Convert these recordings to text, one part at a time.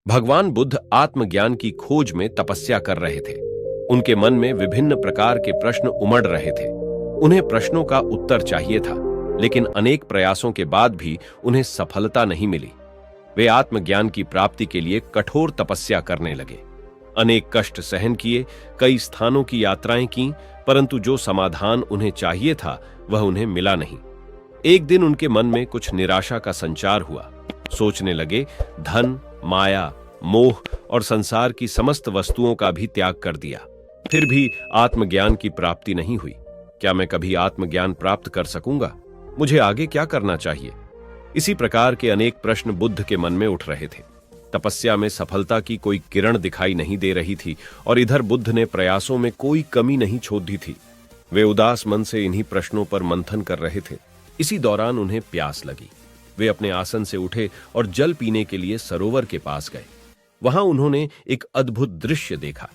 भगवान बुद्ध आत्मज्ञान की खोज में तपस्या कर रहे थे। उनके मन में विभिन्न प्रकार के प्रश्न उमड़ रहे थे। उन्हें प्रश्नों का उत्तर चाहिए था, लेकिन अनेक प्रयासों के बाद भी उन्हें सफलता नहीं मिली। वे आत्मज्ञान की प्राप्ति के लिए कठोर तपस्या करने लगे। अनेक कष्ट सहन किए, कई स्थानों की यात्राएं की, परंतु जो समाधान उन्हें चाहिए था वह उन्हें मिला नहीं। एक दिन उनके मन में कुछ निराशा का संचार हुआ। सोचने लगे, धन, माया, मोह और संसार की समस्त वस्तुओं का भी त्याग कर दिया, फिर भी आत्मज्ञान की प्राप्ति नहीं हुई। क्या मैं कभी आत्मज्ञान प्राप्त कर सकूंगा? मुझे आगे क्या करना चाहिए? इसी प्रकार के अनेक प्रश्न बुद्ध के मन में उठ रहे थे। तपस्या में सफलता की कोई किरण दिखाई नहीं दे रही थी और इधर बुद्ध ने प्रयासों में कोई कमी नहीं छोड़ी थी। वे उदास मन से इन्हीं प्रश्नों पर मंथन कर रहे थे। इसी दौरान उन्हें प्यास लगी। वे अपने आसन से उठे और जल पीने के लिए सरोवर के पास गए। वहां उन्होंने एक अद्भुत दृश्य देखा।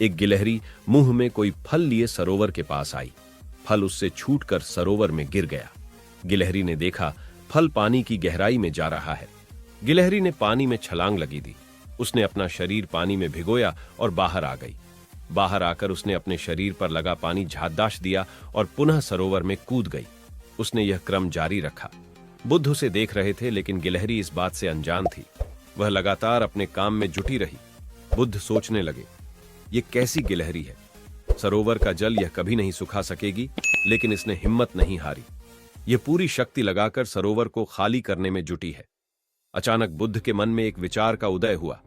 एक गिलहरी मुंह में कोई फल लिए सरोवर के पास आई। फल उससे छूटकर सरोवर में गिर गया। गिलहरी ने देखा, फल पानी की गहराई में जा रहा है। गिलहरी ने पानी में छलांग लगी दी। उसने अपना शरीर पानी में भिगोया और बाहर आ गई। बाहर आकर उसने अपने शरीर पर लगा पानी झादाश दिया और पुनः सरोवर में कूद गई। उसने यह क्रम जारी रखा। बुद्ध उसे देख रहे थे, लेकिन गिलहरी इस बात से अनजान थी। वह लगातार अपने काम में जुटी रही। बुद्ध सोचने लगे, ये कैसी गिलहरी है? सरोवर का जल यह कभी नहीं सुखा सकेगी, लेकिन इसने हिम्मत नहीं हारी। यह पूरी शक्ति लगाकर सरोवर को खाली करने में जुटी है। अचानक बुद्ध के मन में एक विचार का उदय हुआ।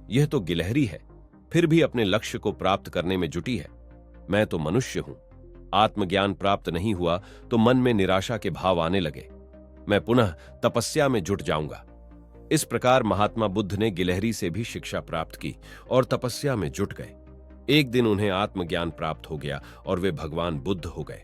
यह तो गिलहरी है, फिर भी अपने लक्ष्य को प्राप्त करने में जुटी है। मैं तो मनुष्य हूं। आत्मज्ञान प्राप्त नहीं हुआ तो मन में निराशा के भाव आने लगे। मैं पुनः तपस्या में जुट जाऊंगा। इस प्रकार महात्मा बुद्ध ने गिलहरी से भी शिक्षा प्राप्त की और तपस्या में जुट गए। एक दिन उन्हें आत्मज्ञान प्राप्त हो गया और वे भगवान बुद्ध हो गए।